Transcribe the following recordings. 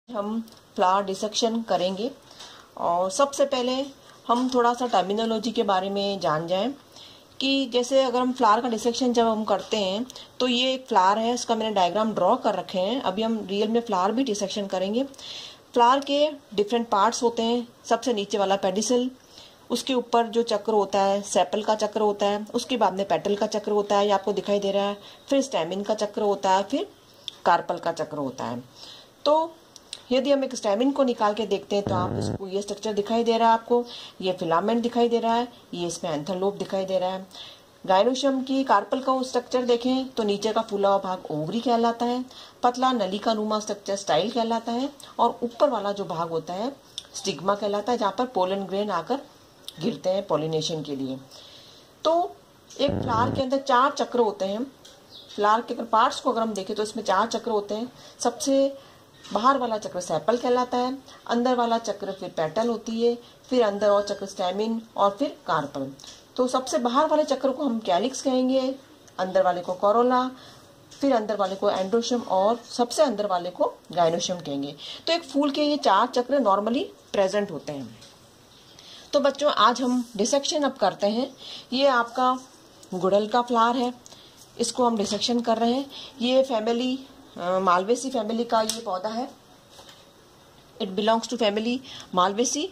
हम flower dissection करेंगे और सबसे पहले हम थोड़ा सा टर्मिनोलॉजी के बारे में जान जाएं कि जैसे अगर हम फ्लावर का डिसेक्शन जब हम करते हैं तो ये एक फ्लावर है, इसका मैंने डायग्राम ड्रॉ कर रखे हैं। अभी हम रियल में फ्लावर भी डिसेक्शन करेंगे। फ्लावर के डिफरेंट पार्ट्स होते हैं। सबसे नीचे वाला पेडिसल, उसके ऊपर जो चक्र होता है सेपल का चक्र होता है, उसके बाद में पेटल का चक्र होता है, ये आपको दिखाई दे रहा है। फिर स्टैमिन का चक्र होता है, फिर कार्पल का चक्र होता है। तो यदि हम एक स्टैमिन को निकाल के देखते हैं तो आप इसको ये स्ट्रक्चर दिखाई दे रहा है, आपको ये फिलामेंट दिखाई दे रहा है, ये इसमें एंथर लोब दिखाई दे रहा है। गायनोशियम की कार्पल का स्ट्रक्चर देखें तो नीचे का फूला हुआ भाग ओवरी कहलाता है, पतला नलिका नुमा स्ट्रक्चर स्टाइल कहलाता है, और ऊपर वाला जो भाग होता है स्टिग्मा कहलाता है, जहाँ पर पोलन ग्रेन आकर गिरते हैं पॉलिनेशन के लिए। तो एक फ्लावर के अंदर 4 चक्र होते हैं। फ्लावर के पार्ट्स को अगर हम देखें तो इसमें 4 चक्र होते हैं। सबसे बाहर वाला चक्र सेपल कहलाता है, अंदर वाला चक्र फिर पेटल होती है, फिर अंदर और चक्र स्टैमिन, और फिर कार्पल। तो सबसे बाहर वाले चक्र को हम कैलिक्स कहेंगे, अंदर वाले को कोरोला, फिर अंदर वाले को एंड्रोशियम, और सबसे अंदर वाले को गायनोशियम कहेंगे। तो एक फूल के ये 4 चक्र नॉर्मली प्रेजेंट होते हैं। तो बच्चों आज हम डिसेक्शन अब करते हैं। ये आपका गुड़हल का फ्लावर है, इसको हम डिसेक्शन कर रहे हैं। ये फैमिली मालवेसी फैमिली का ये पौधा है। It belongs to family Malvaceae,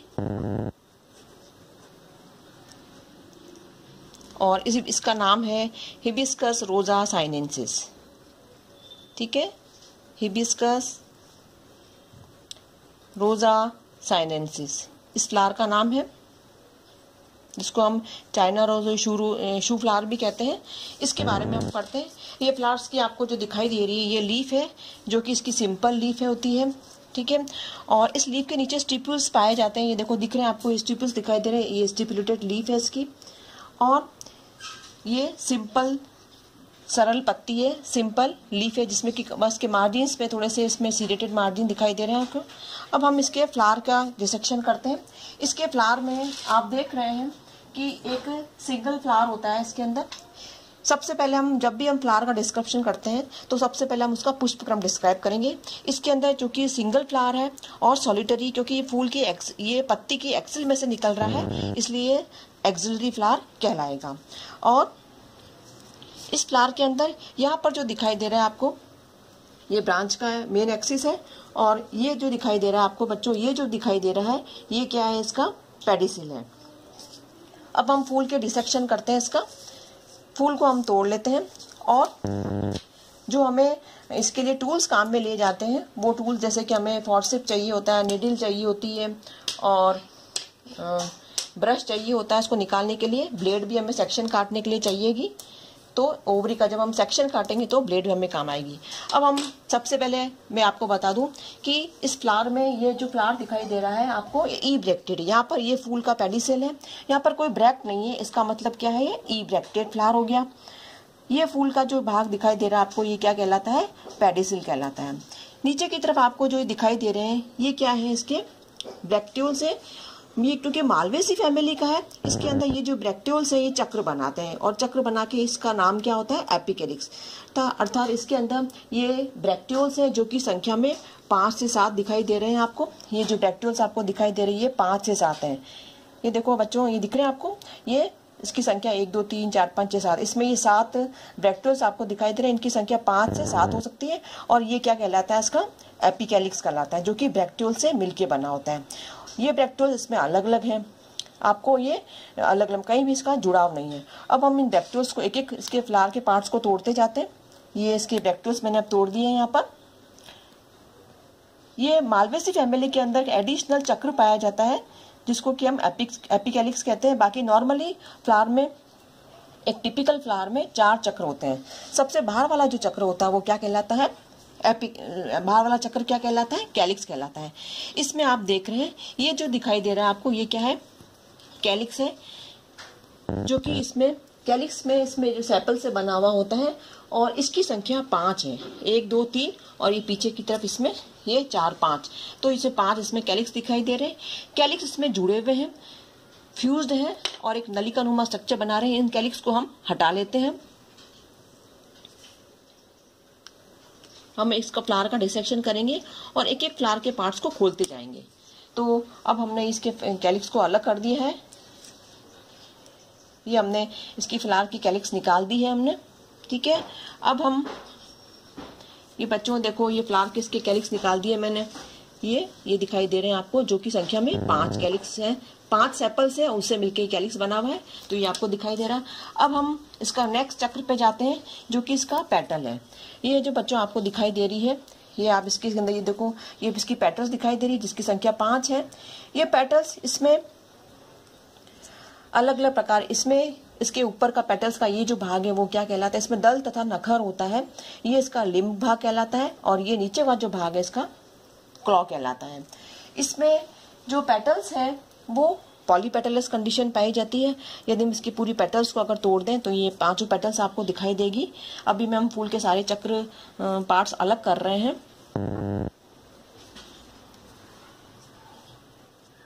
और इसका नाम है हिबिस्कस रोजा साइनेंसिस। ठीक है, हिबिस्कस रोजा साइनेंसिस इस फ्लावर का नाम है, जिसको हम चाइना रोज शू फ्लावर भी कहते हैं। इसके बारे में हम पढ़ते हैं। ये फ्लावर्स की आपको जो दिखाई दे रही है ये लीफ है, जो कि इसकी सिंपल लीफ है होती है। ठीक है, और इस लीफ के नीचे स्टिपुल्स पाए जाते हैं। ये देखो दिख रहे हैं आपको, स्टिपुल्स दिखाई दे रहे हैं। ये स्टिपुलेटेड लीफ है इसकी, और ये सिंपल सरल पत्ती है, सिंपल लीफ है, जिसमें कि बस के मार्जिन पे थोड़े से इसमें सीरेटेड मार्जिन दिखाई दे रहे हैं आपको। अब हम इसके फ्लावर का डिसेक्शन करते हैं। इसके फ्लावर में आप देख रहे हैं कि एक सिंगल फ्लावर होता है इसके अंदर। सबसे पहले हम जब भी हम फ्लावर का डिस्क्रिप्शन करते हैं तो सबसे पहले हम उसका पुष्प क्रम डिस्क्राइब करेंगे। इसके अंदर चूंकि सिंगल फ्लावर है और सॉलिटरी, क्योंकि ये फूल की ये पत्ती की एक्सिल में से निकल रहा है, इसलिए एक्सिलरी फ्लावर कहलाएगा। और इस फ्लावर के अंदर यहाँ पर जो दिखाई दे रहा है आपको, ये ब्रांच का मेन एक्सिस है, और ये जो दिखाई दे रहा है आपको बच्चों, ये जो दिखाई दे रहा है ये क्या है, इसका पेडिसिल है। अब हम फूल के डिसेक्शन करते हैं। इसका फूल को हम तोड़ लेते हैं, और जो हमें इसके लिए टूल्स काम में लिए जाते हैं वो टूल्स, जैसे कि हमें फॉर्सेप चाहिए होता है, निडल चाहिए होती है, और ब्रश चाहिए होता है इसको निकालने के लिए। ब्लेड भी हमें सेक्शन काटने के लिए चाहिएगी। तो ओवरी का जब हम सेक्शन काटेंगे तो ब्लेड हमें काम आएगी। अब हम सबसे पहले मैं आपको बता दूं कि इस फ्लावर में ये जो फ्लावर दिखाई दे रहा है आपको, ई ब्रैक्टेड, यहाँ पर ये फूल का पेडिसेल है, यहाँ पर कोई ब्रैक्ट नहीं है। इसका मतलब क्या है, ये ई ब्रैक्टेड फ्लावर हो गया। ये फूल का जो भाग दिखाई दे रहा है आपको, ये क्या कहलाता है, पेडिसेल कहलाता है। नीचे की तरफ आपको जो दिखाई दे रहे हैं ये क्या है, इसके ब्रैक्ट्यूल्स है। ये क्योंकि मालवेसी फैमिली का है, इसके अंदर ये जो ब्रैक्ट्यूल्स है ये चक्र बनाते हैं, और चक्र बना के इसका नाम क्या होता है, एपिकेलिक्स। अर्थात इसके अंदर ये ब्रैक्ट्यूल्स है जो कि संख्या में 5 से 7 दिखाई दे रहे हैं आपको। ये जो ब्रैक्ट्यूल्स आपको दिखाई दे रही है 5 से 7 है। ये देखो बच्चों, ये दिख रहे हैं आपको, ये इसकी संख्या 1 2 3 4 5 6 7, इसमें ये 7 ब्रैक्ट्यूल्स आपको दिखाई दे रहे हैं। इनकी संख्या 5 से 7 हो सकती है, और ये क्या कहलाता है, इसका एपिकेलिक्स कहलाता है, जो कि ब्रैक्ट्यूल से मिलके बना होता है। ये ब्रैक्ट्यूल इसमें अलग अलग हैं, आपको ये अलग अलग, कहीं भी इसका जुड़ाव नहीं है। अब हम इन ब्रैक्ट्यूल्स को एक एक इसके फ्लावर के पार्ट्स को तोड़ते जाते हैं। ये इसके ब्रैक्ट्यूल्स मैंने अब तोड़ दिए हैं। यहाँ पर ये मालवेसी फैमिली के अंदर एडिशनल चक्र पाया जाता है, जिसको कि हम एपिकेलिक्स कहते हैं। बाकी नॉर्मली फ्लावर में, एक टिपिकल फ्लावर में 4 चक्र होते हैं। सबसे बाहर वाला जो चक्र होता है वो क्या कहलाता है, बाहर वाला चक्र क्या कहलाता है, कैलिक्स कहलाता है। इसमें आप देख रहे हैं ये जो दिखाई दे रहा है आपको, ये क्या है, कैलिक्स है, जो कि इसमें कैलिक्स में इसमें जो सेपल से बना हुआ होता है, और इसकी संख्या 5 है, 1 2 3, और ये पीछे की तरफ इसमें ये 4 5, तो इसे 5 इसमें कैलिक्स दिखाई दे रहे हैं। कैलिक्स इसमें जुड़े हुए हैं, फ्यूज्ड है, और एक नलिका नुमा स्ट्रक्चर बना रहे हैं। इन कैलिक्स को हम हटा लेते हैं। हम इसका फ्लावर का डिसेक्शन करेंगे और एक एक फ्लावर के पार्ट्स को खोलते जाएंगे। तो अब हमने इसके कैलिक्स को अलग कर दिया है। ये हमने इसकी फ्लावर की कैलिक्स निकाल दी है हमने, ठीक है। अब हम ये बच्चों देखो, ये फ्लावर के इसके कैलिक्स निकाल दिए मैंने। ये दिखाई दे रहे हैं आपको, जो कि संख्या में 5 कैलिक्स है, 5 सेपल्स है, उससे मिलकर कैलिक्स बना हुआ है, तो ये आपको दिखाई दे रहा है। अब हम इसका नेक्स्ट चक्र पे जाते हैं, जो कि इसका पेटल है। ये जो बच्चों आपको दिखाई दे रही है, ये आप इसके अंदर ये देखो, ये इसकी पेटल्स दिखाई दे रही है, जिसकी संख्या 5 है। ये पेटल्स इसमें अलग अलग प्रकार, इसमें इसके ऊपर का पेटल्स का ये जो भाग है वो क्या कहलाता है, इसमें दल तथा नखर होता है, ये इसका लिम्ब भाग कहलाता है, और ये नीचे का जो भाग है इसका क्लॉ कहलाता है। इसमें जो पेटल्स है वो पॉलीपेटलस कंडीशन पाई जाती है। यदि हम इसकी पूरी पेटल्स को अगर तोड़ दें तो ये 5 पेटल्स आपको दिखाई देगी। अभी मैं हम फूल के सारे चक्र पार्ट्स अलग कर रहे हैं।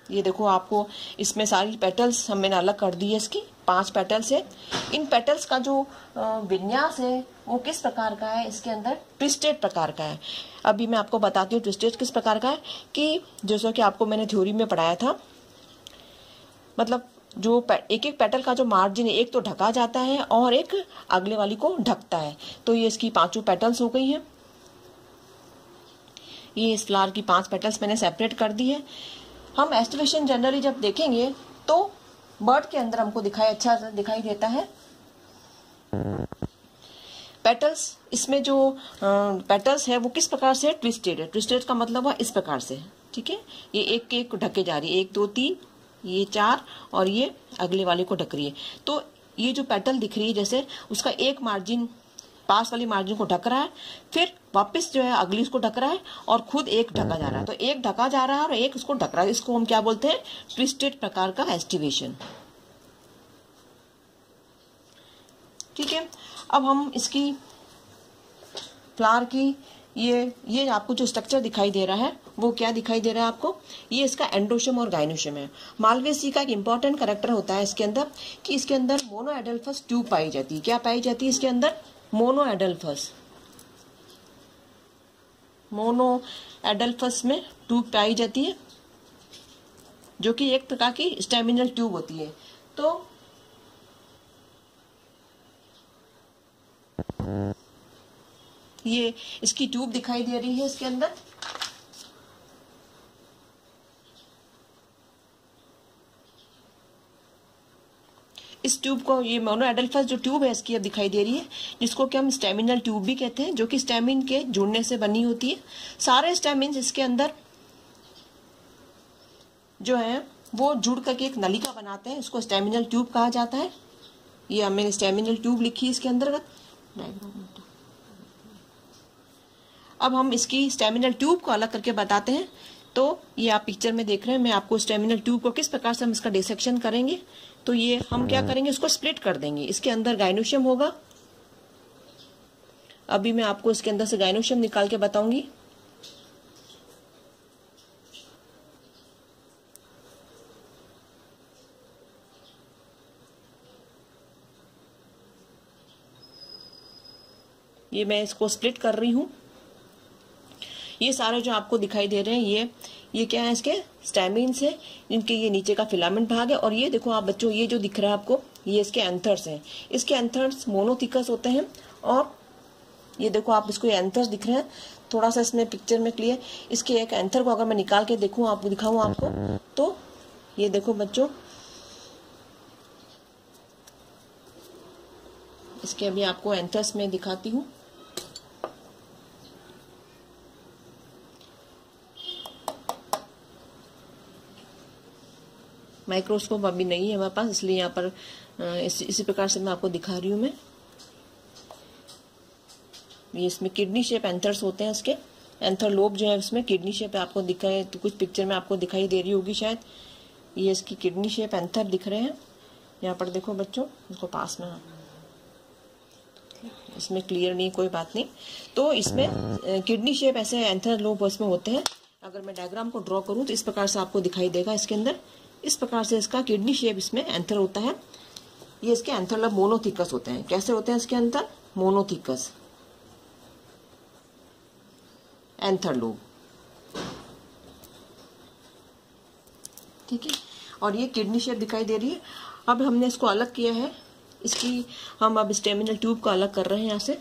ये देखो, आपको इसमें सारी पेटल्स मैंने अलग कर दी है, इसकी 5 पेटल्स है। इन पेटल्स का जो विन्यास है वो किस प्रकार का है, इसके अंदर ट्विस्टेड प्रकार का है। अभी मैं आपको बताती हूँ ट्विस्टेड किस प्रकार का है, कि जैसा कि आपको मैंने थ्योरी में पढ़ाया था, मतलब जो एक एक पेटल का जो मार्जिन है, एक तो ढका जाता है और एक अगले वाली को ढकता है। तो ये इसकी 5 पेटल्स हो गई है। ये इस फ्लावर की 5 पेटल्स मैंने सेपरेट कर दी है। हम एस्टिवेशन जनरली जब देखेंगे तो बर्ड के अंदर हमको अच्छा दिखाई देता है। पेटल्स, इसमें जो पेटल्स है वो किस प्रकार से ट्विस्टेड है। ट्विस्टेड का मतलब है इस प्रकार से, ठीक है। ये एक एक ढके जा रही है, 1 2 3, ये 4, और ये अगले वाले को ढक रही है। तो ये जो पेटल दिख रही है, जैसे उसका एक मार्जिन पास वाली मार्जिन को ढक रहा है, फिर वापस जो है अगली उसको ढक रहा है, और खुद एक ढका जा रहा है। तो एक ढका जा रहा है और एक उसको ढक रहा है। इसको हम क्या बोलते हैं, ट्विस्टेड प्रकार का एस्टिवेशन, ठीक है। अब हम इसकी फ्लावर की ये आपको जो स्ट्रक्चर दिखाई दे रहा है वो क्या दिखाई दे रहा है आपको, ये इसका एंडोशम और गाइनोशम है। मालवेसी का एक इंपॉर्टेंट कैरेक्टर होता है इसके अंदर, कि इसके अंदर मोनोएडल्फस ट्यूब पाई जाती है। क्या पाई जाती है इसके अंदर, मोनोएडल्फस। मोनोएडल्फस में ट्यूब पाई जाती है, जो कि एक प्रकार की स्टेमिनल ट्यूब होती है। तो ये इसकी ट्यूब दिखाई दे रही है इसके अंदर। इस ट्यूब को, ये मोनोएडल्फस जो ट्यूब है इसकी अब दिखाई दे रही है, जिसको कि हम स्टेमिनल ट्यूब भी कहते हैं, जो कि स्टेमिन के जुड़ने से बनी होती है। सारे स्टेमिन इसके अंदर जो है वो जुड़ करके एक नलिका बनाते हैं, उसको स्टेमिनल ट्यूब कहा जाता है। ये मैंने स्टेमिनल ट्यूब लिखी है इसके अंतर्गत। अब हम इसकी स्टेमिनल ट्यूब को अलग करके बताते हैं। तो ये आप पिक्चर में देख रहे हैं, मैं आपको स्टेमिनल ट्यूब को किस प्रकार से हम इसका डिसेक्शन करेंगे। तो ये हम क्या करेंगे, इसको स्प्लिट कर देंगे। इसके अंदर गाइनोशियम होगा। अभी मैं आपको इसके अंदर से गाइनोशियम निकाल के बताऊंगी। ये मैं इसको स्प्लिट कर रही हूं। ये सारे जो आपको दिखाई दे रहे हैं ये क्या है, इसके स्टैमिन्स है, इनके ये नीचे का फिलामेंट भाग है। और ये देखो आप बच्चों, ये जो दिख रहा है आपको, ये इसके एंथर्स हैं। इसके एंथर्स मोनोथिकस होते हैं। और ये देखो आप इसको, ये एंथर्स दिख रहे हैं, थोड़ा सा इसमें पिक्चर में क्लियर। इसके एक एंथर को अगर मैं निकाल के देखूं, आपको दिखाऊं आपको, तो ये देखो बच्चों, इसके अभी आपको एंथर्स में दिखाती हूँ। माइक्रोस्कोप अभी नहीं है हमारे पास, इसलिए यहाँ पर इसी प्रकार से मैं आपको दिखा रही हूँ। मैं ये इसमें किडनी शेप एंथर्स होते हैं। इसके एंथर लोब जो है इसमें किडनी शेप आपको दिखाए, तो कुछ पिक्चर में आपको दिखाई दे रही होगी शायद। ये इसकी किडनी शेप एंथर दिख रहे हैं यहाँ पर, देखो बच्चों, इसको पास में, इसमें क्लियर नहीं, कोई बात नहीं। तो इसमें किडनी शेप ऐसे एंथर लोब इसमें होते हैं। अगर मैं डायग्राम को ड्रॉ करूँ तो इस प्रकार से आपको दिखाई देगा। इसके अंदर इस प्रकार से इसका किडनी शेप इसमें एंथर होता है। ये इसके एंथर लोब मोनोथिकस होते हैं। कैसे होते हैं इसके अंदर, मोनोथिकस। एंथर लोब, ठीक है। और ये किडनी शेप दिखाई दे रही है। अब हमने इसको अलग किया है, इसकी हम अब स्टेमिनल ट्यूब को अलग कर रहे हैं यहाँ से।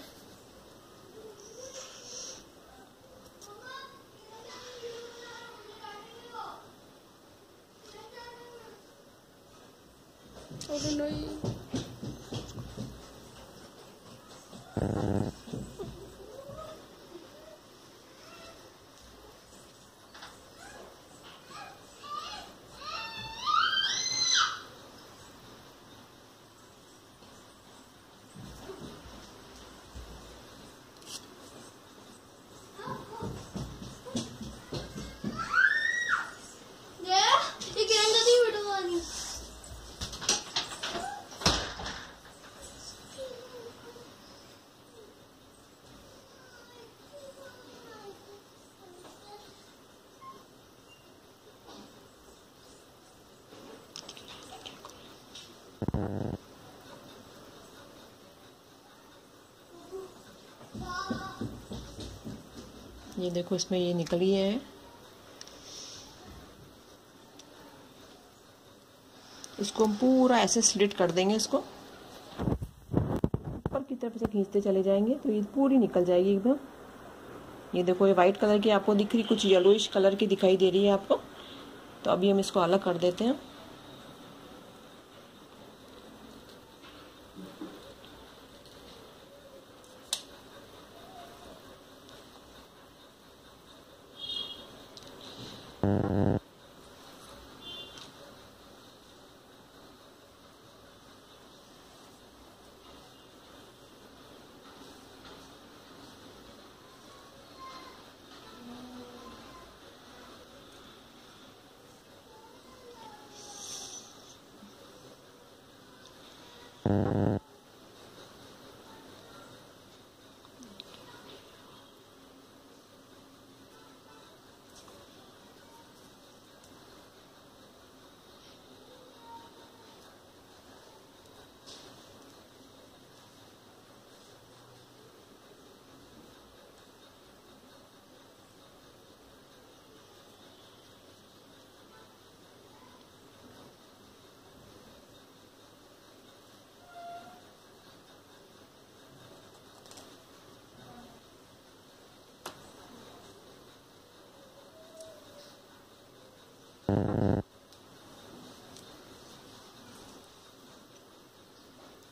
ये देखो इसमें ये निकली है। इसको हम पूरा ऐसे स्लिट कर देंगे, इसको ऊपर की तरफ से खींचते चले जाएंगे तो ये पूरी निकल जाएगी एकदम। ये देखो ये वाइट कलर की आपको दिख रही, कुछ येलोइश कलर की दिखाई दे रही है आपको। तो अभी हम इसको अलग कर देते हैं।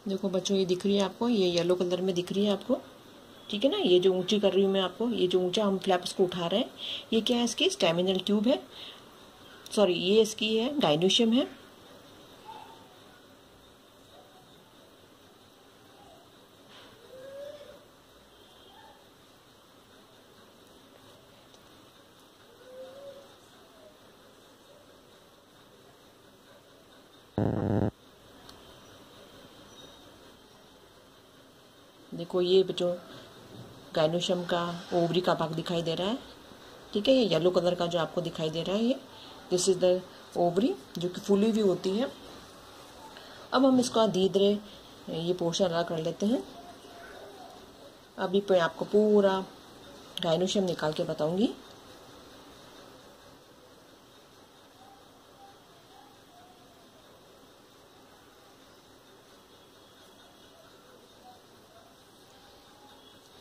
देखो बच्चों ये दिख रही है आपको, ये येलो कलर में दिख रही है आपको, ठीक है ना। ये जो ऊंची कर रही हूँ मैं आपको, ये जो ऊंचा हम फ्लैप्स को उठा रहे हैं, ये क्या है, इसकी स्टेमिनल ट्यूब है, सॉरी ये इसकी है गाइनोशियम है। देखो ये जो गाइनोशियम का ओवरी का भाग दिखाई दे रहा है, ठीक है। ये येलो कलर का जो आपको दिखाई दे रहा है, ये दिस इज द ओवरी, जो कि फुली हुई होती है। अब हम इसका धीरे धीरे ये पोर्शन अलग कर लेते हैं। अभी मैं आपको पूरा गाइनोशियम निकाल के बताऊंगी।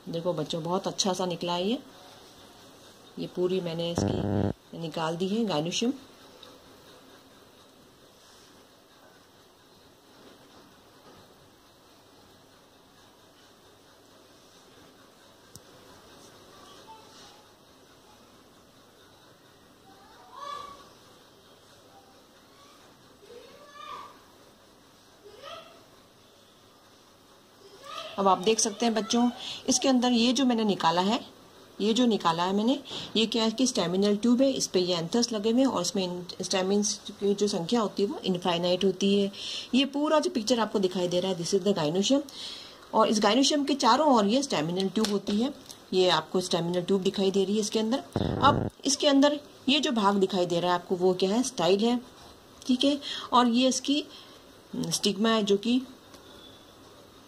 देखो बच्चों बहुत अच्छा सा निकला है ये पूरी मैंने इसकी निकाल दी है गाइनोशियम। अब आप देख सकते हैं बच्चों, इसके अंदर ये जो मैंने निकाला है, ये जो निकाला है मैंने, ये क्या है कि स्टेमिनल ट्यूब है, इस पे ये एंथर्स लगे हुए हैं और इसमें स्टेमिन्स की जो संख्या होती है वो इनफाइनाइट होती है। ये पूरा जो पिक्चर आपको दिखाई दे रहा है, दिस इज द गाइनोशियम, और इस गाइनोशियम के चारों ओर ये स्टेमिनल ट्यूब होती है। ये आपको स्टेमिनल ट्यूब दिखाई दे रही है इसके अंदर। अब इसके अंदर ये जो भाग दिखाई दे रहा है आपको, वो क्या है, स्टाइल है, ठीक है। और ये इसकी स्टिग्मा है जो कि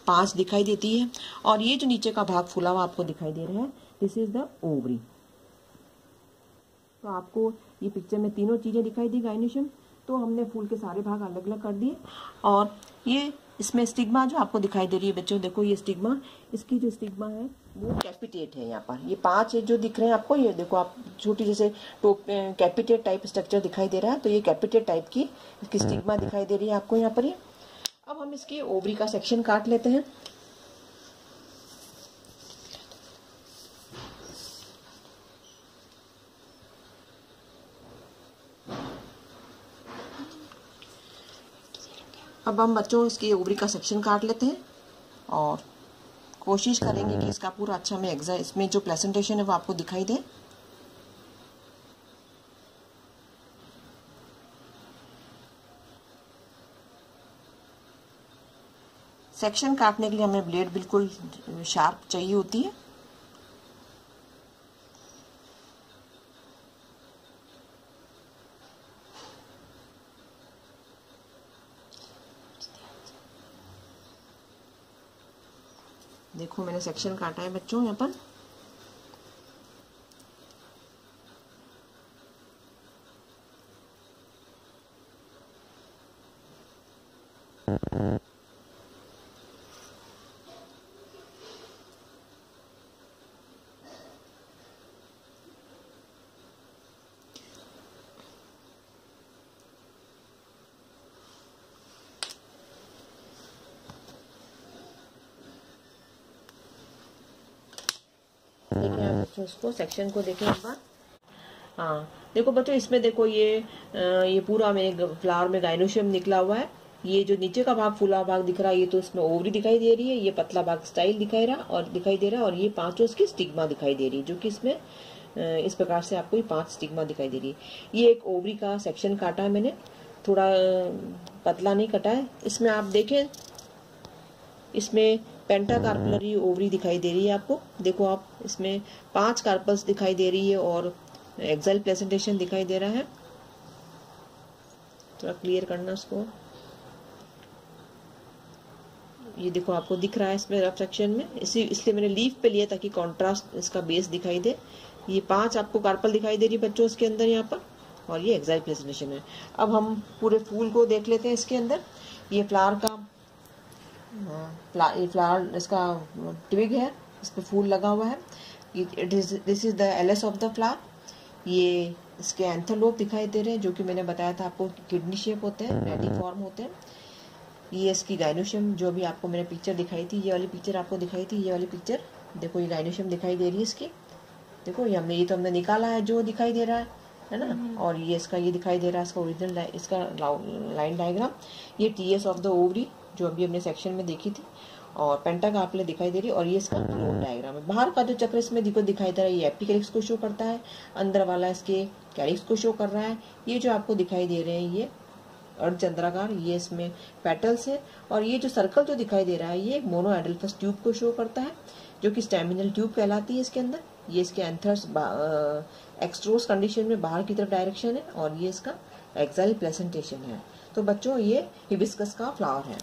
5 दिखाई देती है। और ये जो नीचे का भाग फूला हुआ आपको दिखाई दे रहा है, दिस इज द ओवरी, तो आपको ये पिक्चर में तीनों चीज़ें दिखाई दी गाइनोशियम। तो हमने फूल के सारे भाग अलग अलग कर दिए। और ये इसमें स्टिग्मा जो आपको दिखाई दे रही है बच्चों, देखो ये स्टिग्मा, इसकी जो स्टिग्मा है वो कैपिटेट है। यहाँ पर ये 5 जो दिख रहे हैं आपको, ये देखो आप छोटी जैसे टोप कैपिटेट टाइप स्ट्रक्चर दिखाई दे रहा है। तो ये कैपिटेट टाइप की इसकी स्टिग्मा दिखाई दे रही है आपको यहाँ पर। ये अब हम इसके ओवरी का सेक्शन काट लेते हैं। अब हम बच्चों इसकी ओवरी का सेक्शन काट लेते हैं और कोशिश करेंगे कि इसका पूरा अच्छा में इसमें जो प्रेजेंटेशन है वो आपको दिखाई दे। सेक्शन काटने के लिए हमें ब्लेड बिल्कुल शार्प चाहिए होती है। देखो मैंने सेक्शन काटा है बच्चों यहाँ पर। देखिए आप बच्चों इसको सेक्शन को देखें एक बार। हाँ देखो बच्चों, इसमें देखो ये पूरा में फ्लावर में गाइनोशियम निकला हुआ है। ये जो नीचे का भाग फूला भाग दिख रहा है ये तो इसमें ओवरी दिखाई दे रही है। ये पतला भाग स्टाइल दिखाई दे रहा है और ये 5 इसकी स्टिग्मा दिखाई दे रही है, जो कि इसमें इस प्रकार से आपको ये 5 स्टिग्मा दिखाई दे रही है। ये एक ओवरी का सेक्शन काटा है मैंने, थोड़ा पतला नहीं कटा है। इसमें आप देखें, इसमें पेंटाकार्पलरी ओवरी दिखाई दे रही है आपको। देखो आप इसमें 5 कार्पल्स दिखाई दे रही है और एक्साइल प्रेजेंटेशन दिखाई दे रहा है। थोड़ा क्लियर करना उसको। ये देखो आपको दिख रहा है इसमें रफ सेक्शन में, इसलिए मैंने लीफ पे लिया ताकि कंट्रास्ट इसका बेस दिखाई दे। ये 5 आपको कार्पल दिखाई दे रही है बच्चों इसके अंदर यहाँ पर, और ये एक्साइल प्रेजेंटेशन है। अब हम पूरे फूल को देख लेते हैं इसके अंदर। ये फ्लावर का फ्लावर इसका ट्विग है, इस पर फूल लगा हुआ है। This is the LS of the flower. ये इसके एंथरलोप दिखाई दे रहे हैं, जो कि मैंने बताया था आपको किडनी शेप होते हैं, रेडिफॉर्म होते हैं। ये इसकी गाइनोशियम जो भी आपको मैंने पिक्चर दिखाई थी, ये वाली पिक्चर आपको दिखाई थी, ये वाली पिक्चर देखो, ये गाइनोशियम दिखाई दे रही है इसकी। देखो ये तो हमने निकाला है जो दिखाई दे रहा है ना। और ये इसका ये दिखाई दे रहा है इसका ओरिजिनल इसका लाइन डायग्राम। ये टीएस ऑफ द ओवरी जो अभी हमने सेक्शन में देखी थी, और पेंटाकार्पल दिखाई दे रही है। और ये इसका क्लोन डायग्राम है। बाहर का जो चक्र इसमें दिखाई दे रहा है ये एपिकैलिक्स को शो करता है, अंदर वाला इसके कैलिक्स को शो कर रहा है। ये जो आपको दिखाई दे रहे हैं ये अर्धचंद्राकार, ये इसमें पेटल्स है। और ये जो सर्कल जो दिखाई दे रहा है ये एक मोनो एडल्फस ट्यूब को शो करता है, जो कि स्टेमिनल ट्यूब कहलाती है इसके अंदर। ये इसके एंथर्स एक्सट्रोस कंडीशन में बाहर की तरफ डायरेक्शन है, और ये इसका एक्साइल प्रेजेंटेशन है। तो बच्चों ये हिबिस्कस का फ्लावर है।